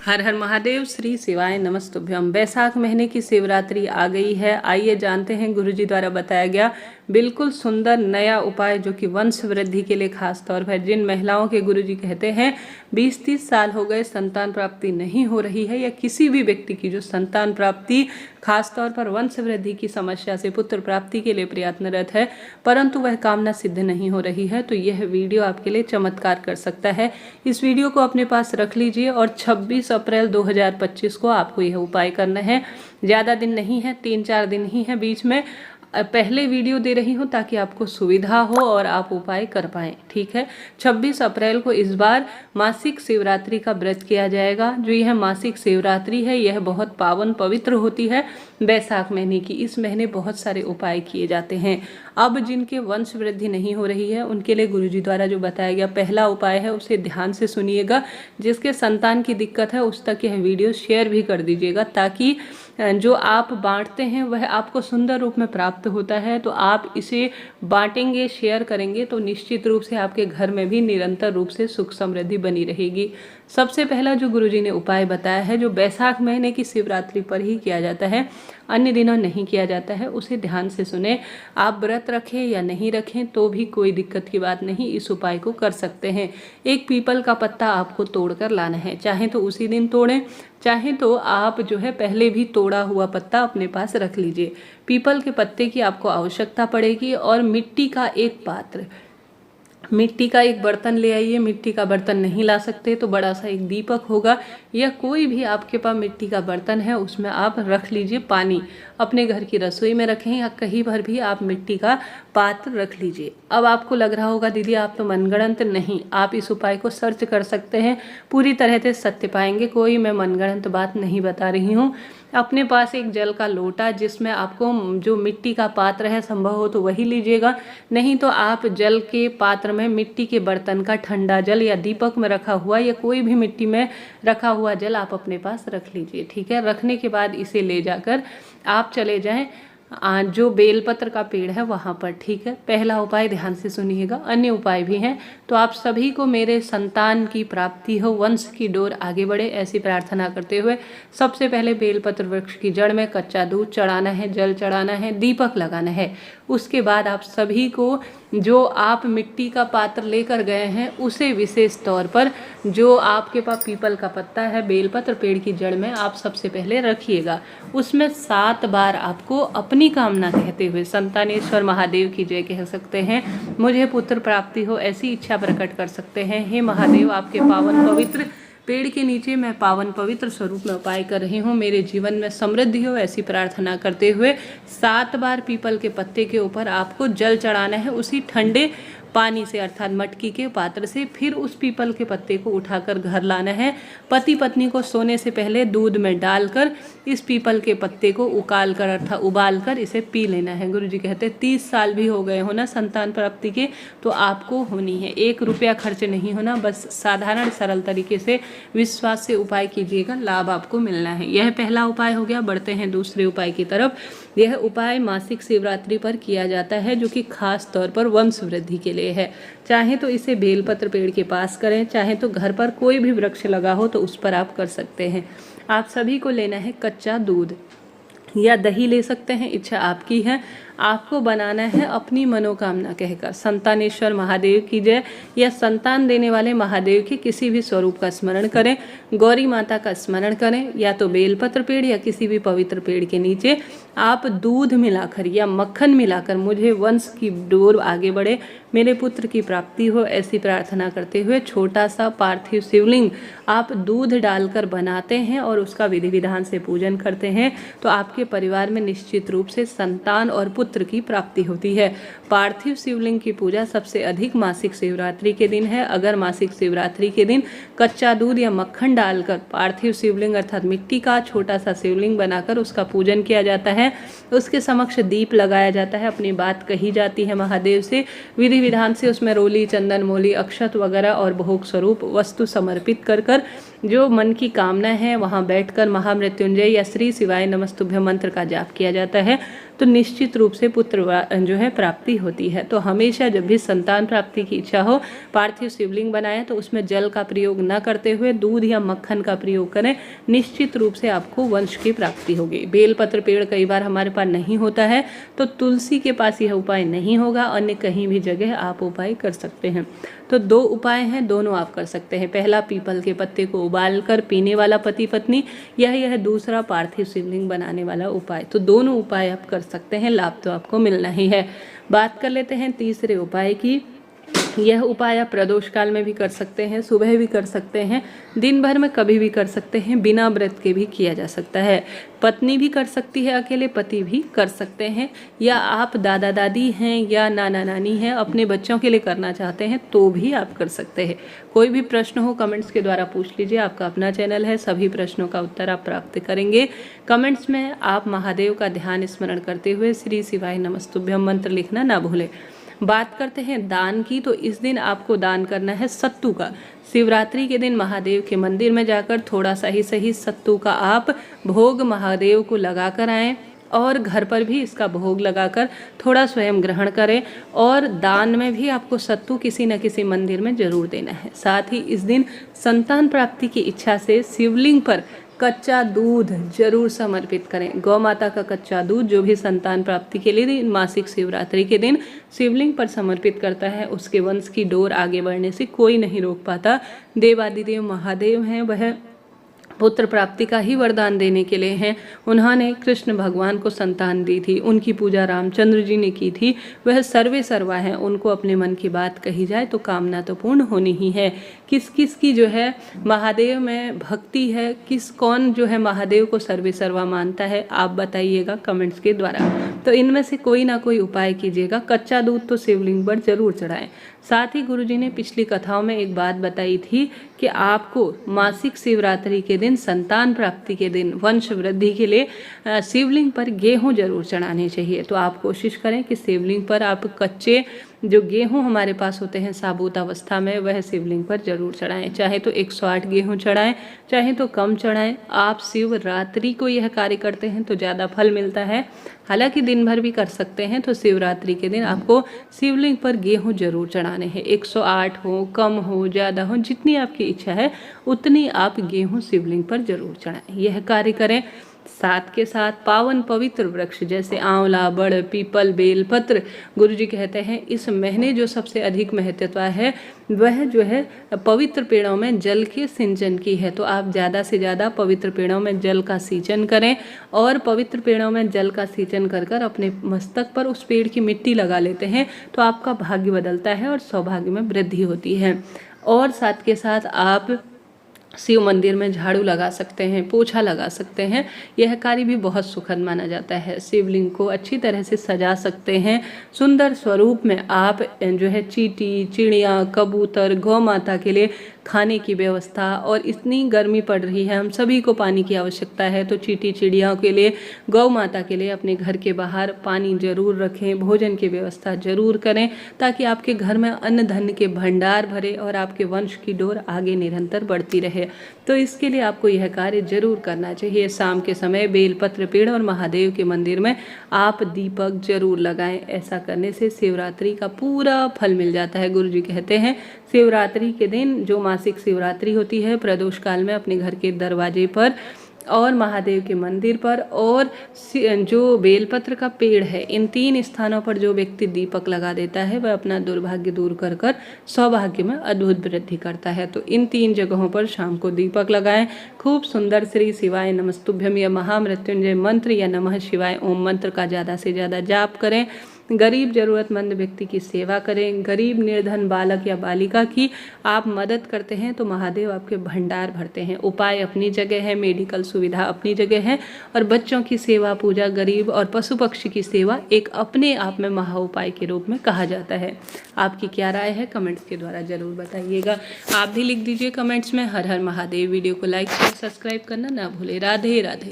हर हर महादेव। श्री शिवाय नमस्तुभ्यम। बैसाख महीने की शिवरात्रि आ गई है। आइए जानते हैं गुरुजी द्वारा बताया गया बिल्कुल सुंदर नया उपाय जो कि वंश वृद्धि के लिए खास तौर पर जिन महिलाओं के गुरुजी कहते हैं 20-30 साल हो गए संतान प्राप्ति नहीं हो रही है, या किसी भी व्यक्ति की जो संतान प्राप्ति खास तौर पर वंश वृद्धि की समस्या से पुत्र प्राप्ति के लिए प्रयत्नरत है परंतु वह कामना सिद्ध नहीं हो रही है, तो यह वीडियो आपके लिए चमत्कार कर सकता है। इस वीडियो को अपने पास रख लीजिए और 26 अप्रैल 2025 को आपको यह उपाय करना है। ज़्यादा दिन नहीं है, 3-4 दिन ही है बीच में। पहले वीडियो दे रही हूँ ताकि आपको सुविधा हो और आप उपाय कर पाएँ। ठीक है, 26 अप्रैल को इस बार मासिक शिवरात्रि का व्रत किया जाएगा। जो यह मासिक शिवरात्रि है यह बहुत पावन पवित्र होती है बैसाख महीने की। इस महीने बहुत सारे उपाय किए जाते हैं। अब जिनके वंश वृद्धि नहीं हो रही है उनके लिए गुरुजी द्वारा जो बताया गया पहला उपाय है उसे ध्यान से सुनिएगा। जिसके संतान की दिक्कत है उस तक यह वीडियो शेयर भी कर दीजिएगा ताकि जो आप बांटते हैं वह आपको सुंदर रूप में प्राप्त होता है। तो आप इसे बांटेंगे, शेयर करेंगे तो निश्चित रूप से आपके घर में भी निरंतर रूप से सुख समृद्धि बनी रहेगी। सबसे पहला जो गुरुजी ने उपाय बताया है जो बैसाख महीने की शिवरात्रि पर ही किया जाता है, अन्य दिनों नहीं किया जाता है, उसे ध्यान से सुने। आप व्रत रखें या नहीं रखें तो भी कोई दिक्कत की बात नहीं, इस उपाय को कर सकते हैं। एक पीपल का पत्ता आपको तोड़कर लाना है, चाहे तो उसी दिन तोड़ें, चाहे तो आप जो है पहले भी तोड़ा हुआ पत्ता अपने पास रख लीजिए। पीपल के पत्ते की आपको आवश्यकता पड़ेगी और मिट्टी का एक पात्र, मिट्टी का एक बर्तन ले आइए। मिट्टी का बर्तन नहीं ला सकते तो बड़ा सा एक दीपक होगा या कोई भी आपके पास मिट्टी का बर्तन है उसमें आप रख लीजिए पानी। अपने घर की रसोई में रखें या कहीं पर भी आप मिट्टी का पात्र रख लीजिए। अब आपको लग रहा होगा दीदी आप तो मनगढ़ंत, नहीं, आप इस उपाय को सर्च कर सकते हैं, पूरी तरह से सत्य पाएंगे। कोई मैं मनगढ़ंत बात नहीं बता रही हूँ। अपने पास एक जल का लोटा जिसमें आपको जो मिट्टी का पात्र है संभव हो तो वही लीजिएगा, नहीं तो आप जल के पात्र में मिट्टी के बर्तन का ठंडा जल या दीपक में रखा हुआ या कोई भी मिट्टी में रखा हुआ जल आप अपने पास रख लीजिए। ठीक है, रखने के बाद इसे ले जाकर आप चले जाएं जो बेलपत्र का पेड़ है वहाँ पर। ठीक है, पहला उपाय ध्यान से सुनिएगा, अन्य उपाय भी हैं। तो आप सभी को मेरे संतान की प्राप्ति हो, वंश की डोर आगे बढ़े, ऐसी प्रार्थना करते हुए सबसे पहले बेलपत्र वृक्ष की जड़ में कच्चा दूध चढ़ाना है, जल चढ़ाना है, दीपक लगाना है। उसके बाद आप सभी को जो आप मिट्टी का पात्र लेकर गए हैं उसे विशेष तौर पर जो आपके पास पीपल का पत्ता है बेलपत्र पेड़ की जड़ में आप सबसे पहले रखिएगा। उसमें 7 बार आपको अपनी कामना कहते हुए संतानेश्वर महादेव की जय कह सकते हैं, मुझे पुत्र प्राप्ति हो ऐसी इच्छा प्रकट कर सकते हैं। हे महादेव, आपके पावन पवित्र पेड़ के नीचे मैं पावन पवित्र स्वरूप में उपाय कर रही हूँ, मेरे जीवन में समृद्धि हो ऐसी प्रार्थना करते हुए 7 बार पीपल के पत्ते के ऊपर आपको जल चढ़ाना है उसी ठंडे पानी से अर्थात मटकी के पात्र से। फिर उस पीपल के पत्ते को उठाकर घर लाना है। पति पत्नी को सोने से पहले दूध में डालकर इस पीपल के पत्ते को उकाल कर अर्थात उबाल कर इसे पी लेना है। गुरुजी कहते हैं 30 साल भी हो गए हो ना संतान प्राप्ति के तो आपको होनी है, 1 रुपया खर्च नहीं होना, बस साधारण सरल तरीके से विश्वास से उपाय कीजिएगा, लाभ आपको मिलना है। यह पहला उपाय हो गया। बढ़ते हैं दूसरे उपाय की तरफ। यह उपाय मासिक शिवरात्रि पर किया जाता है जो कि खास तौर पर वंश वृद्धि के लिए है। चाहे तो इसे बेलपत्र पेड़ के पास करें, चाहे तो घर पर कोई भी वृक्ष लगा हो तो उस पर आप कर सकते हैं। आप सभी को लेना है कच्चा दूध या दही ले सकते हैं, इच्छा आपकी है। आपको बनाना है अपनी मनोकामना कहकर संतानेश्वर महादेव की जय या संतान देने वाले महादेव के किसी भी स्वरूप का स्मरण करें, गौरी माता का स्मरण करें, या तो बेलपत्र पेड़ या किसी भी पवित्र पेड़ के नीचे आप दूध मिलाकर या मक्खन मिलाकर मुझे वंश की डोर आगे बढ़े, मेरे पुत्र की प्राप्ति हो ऐसी प्रार्थना करते हुए छोटा सा पार्थिव शिवलिंग आप दूध डालकर बनाते हैं और उसका विधि विधान से पूजन करते हैं तो आपके परिवार में निश्चित रूप से संतान और पुत्र की प्राप्ति होती है। पार्थिव शिवलिंग की पूजा सबसे अधिक मासिक शिवरात्रि के दिन है। अगर मासिक शिवरात्रि के दिन कच्चा दूध या मक्खन डालकर पार्थिव शिवलिंग अर्थात मिट्टी का छोटा सा शिवलिंग बनाकर उसका पूजन किया जाता है, उसके समक्ष दीप लगाया जाता है, अपनी बात कही जाती है महादेव से, विधि विधान से उसमें रोली, चंदन, मोली, अक्षत वगैरह और भोग स्वरूप वस्तु समर्पित कर कर जो मन की कामना है वहाँ बैठकर महामृत्युंजय या श्री शिवाय नमस्तुभ्यम मंत्र का जाप किया जाता है। तो तो निश्चित रूप से पुत्र जो है प्राप्ति होती है। तो हमेशा जब भी संतान प्राप्ति की इच्छा हो, पार्थिव शिवलिंग बनाएं तो उसमें जल का प्रयोग न करते हुए दूध या मक्खन का प्रयोग करें। निश्चित रूप से आपको वंश की प्राप्ति होगी। बेलपत्र पेड़ कई बार हमारे पास नहीं होता है तो तुलसी के पास यह उपाय नहीं होगा, अन्य कहीं भी जगह आप उपाय कर सकते हैं। तो 2 उपाय हैं, दोनों आप कर सकते हैं। पहला पीपल के पत्ते को उबालकर पीने वाला पति पत्नी, यह दूसरा पार्थिव शिवलिंग बनाने वाला उपाय। तो दोनों उपाय आप कर सकते हैं, लाभ तो आपको मिलना ही है। बात कर लेते हैं तीसरे उपाय की। यह उपाय आप प्रदोष काल में भी कर सकते हैं, सुबह भी कर सकते हैं, दिन भर में कभी भी कर सकते हैं, बिना व्रत के भी किया जा सकता है। पत्नी भी कर सकती है अकेले, पति भी कर सकते हैं, या आप दादा दादी हैं या नाना नानी हैं अपने बच्चों के लिए करना चाहते हैं तो भी आप कर सकते हैं। कोई भी प्रश्न हो कमेंट्स के द्वारा पूछ लीजिए, आपका अपना चैनल है, सभी प्रश्नों का उत्तर आप प्राप्त करेंगे। कमेंट्स में आप महादेव का ध्यान स्मरण करते हुए श्री शिवाय नमस्तुभ्यम मंत्र लिखना ना भूलें। बात करते हैं दान की, तो इस दिन आपको दान करना है सत्तू का। शिवरात्रि के दिन महादेव के मंदिर में जाकर थोड़ा सा ही सही सत्तू का आप भोग महादेव को लगा कर आएँ और घर पर भी इसका भोग लगाकर थोड़ा स्वयं ग्रहण करें। और दान में भी आपको सत्तू किसी न किसी मंदिर में जरूर देना है। साथ ही इस दिन संतान प्राप्ति की इच्छा से शिवलिंग पर कच्चा दूध जरूर समर्पित करें। गौ माता का कच्चा दूध जो भी संतान प्राप्ति के लिए मासिक शिवरात्रि के दिन शिवलिंग पर समर्पित करता है, उसके वंश की डोर आगे बढ़ने से कोई नहीं रोक पाता। देवादिदेव महादेव हैं, वह पुत्र प्राप्ति का ही वरदान देने के लिए हैं। उन्होंने कृष्ण भगवान को संतान दी थी, उनकी पूजा रामचंद्र जी ने की थी। वह सर्वे सर्वा हैं, उनको अपने मन की बात कही जाए तो कामना तो पूर्ण होनी ही है। किस किस की जो है महादेव में भक्ति है, कौन जो है महादेव को सर्वे सर्वा मानता है, आप बताइएगा कमेंट्स के द्वारा। तो इनमें से कोई ना कोई उपाय कीजिएगा। कच्चा दूध तो शिवलिंग पर जरूर चढ़ाएं। साथ ही गुरुजी ने पिछली कथाओं में एक बात बताई थी कि आपको मासिक शिवरात्रि के दिन, संतान प्राप्ति के दिन, वंश वृद्धि के लिए शिवलिंग पर गेहूं जरूर चढ़ाने चाहिए। तो आप कोशिश करें कि शिवलिंग पर आप कच्चे जो गेहूं हमारे पास होते हैं साबुत अवस्था में, वह शिवलिंग पर जरूर चढ़ाएं। चाहे तो 108 गेहूं चढ़ाएं, चाहे तो कम चढ़ाएं। आप शिवरात्रि को यह कार्य करते हैं तो ज़्यादा फल मिलता है। हालांकि दिन भर भी कर सकते हैं। तो शिवरात्रि के दिन आपको शिवलिंग पर गेहूं जरूर चढ़ाने हैं। 108 हो, कम हो, ज़्यादा हो, जितनी आपकी इच्छा है उतनी आप गेहूं शिवलिंग पर जरूर चढ़ाएं। यह कार्य करें। साथ के साथ पावन पवित्र वृक्ष जैसे आंवला, बड़, पीपल, बेल पत्र, गुरुजी कहते हैं इस महीने जो सबसे अधिक महत्व है वह जो है पवित्र पेड़ों में जल के सिंचन की है। तो आप ज़्यादा से ज़्यादा पवित्र पेड़ों में जल का सिंचन करें और पवित्र पेड़ों में जल का सिंचन कर कर अपने मस्तक पर उस पेड़ की मिट्टी लगा लेते हैं तो आपका भाग्य बदलता है और सौभाग्य में वृद्धि होती है। और साथ के साथ आप शिव मंदिर में झाड़ू लगा सकते हैं, पोछा लगा सकते हैं। यह कार्य भी बहुत सुखद माना जाता है। शिवलिंग को अच्छी तरह से सजा सकते हैं। सुंदर स्वरूप में आप जो है चींटी, चिड़िया, कबूतर, गौ माता के लिए खाने की व्यवस्था, और इतनी गर्मी पड़ रही है, हम सभी को पानी की आवश्यकता है। तो चींटी चिड़ियाओं के लिए, गौ माता के लिए अपने घर के बाहर पानी जरूर रखें, भोजन की व्यवस्था जरूर करें ताकि आपके घर में अन्न धन के भंडार भरे और आपके वंश की डोर आगे निरंतर बढ़ती रहे। तो इसके लिए आपको यह कार्य जरूर करना चाहिए। शाम के समय बेलपत्र पेड़ और महादेव के मंदिर में आप दीपक जरूर लगाएं। ऐसा करने से शिवरात्रि का पूरा फल मिल जाता है। गुरुजी कहते हैं शिवरात्रि के दिन, जो मासिक शिवरात्रि होती है, प्रदोष काल में अपने घर के दरवाजे पर और महादेव के मंदिर पर और जो बेलपत्र का पेड़ है, इन 3 स्थानों पर जो व्यक्ति दीपक लगा देता है वह अपना दुर्भाग्य दूर कर कर सौभाग्य में अद्भुत वृद्धि करता है। तो इन 3 जगहों पर शाम को दीपक लगाएं। खूब सुंदर श्री शिवाय नमस्तुभ्यम या महामृत्युंजय मंत्र या नमः शिवाय ओम मंत्र का ज़्यादा से ज़्यादा जाप करें। गरीब जरूरतमंद व्यक्ति की सेवा करें। गरीब निर्धन बालक या बालिका की आप मदद करते हैं तो महादेव आपके भंडार भरते हैं। उपाय अपनी जगह है, मेडिकल सुविधा अपनी जगह है, और बच्चों की सेवा, पूजा, गरीब और पशु पक्षी की सेवा एक अपने आप में महा उपाय के रूप में कहा जाता है। आपकी क्या राय है कमेंट्स के द्वारा जरूर बताइएगा। आप भी लिख दीजिए कमेंट्स में। हर हर महादेव। वीडियो को लाइक शेयर सब्सक्राइब करना ना भूले। राधे राधे।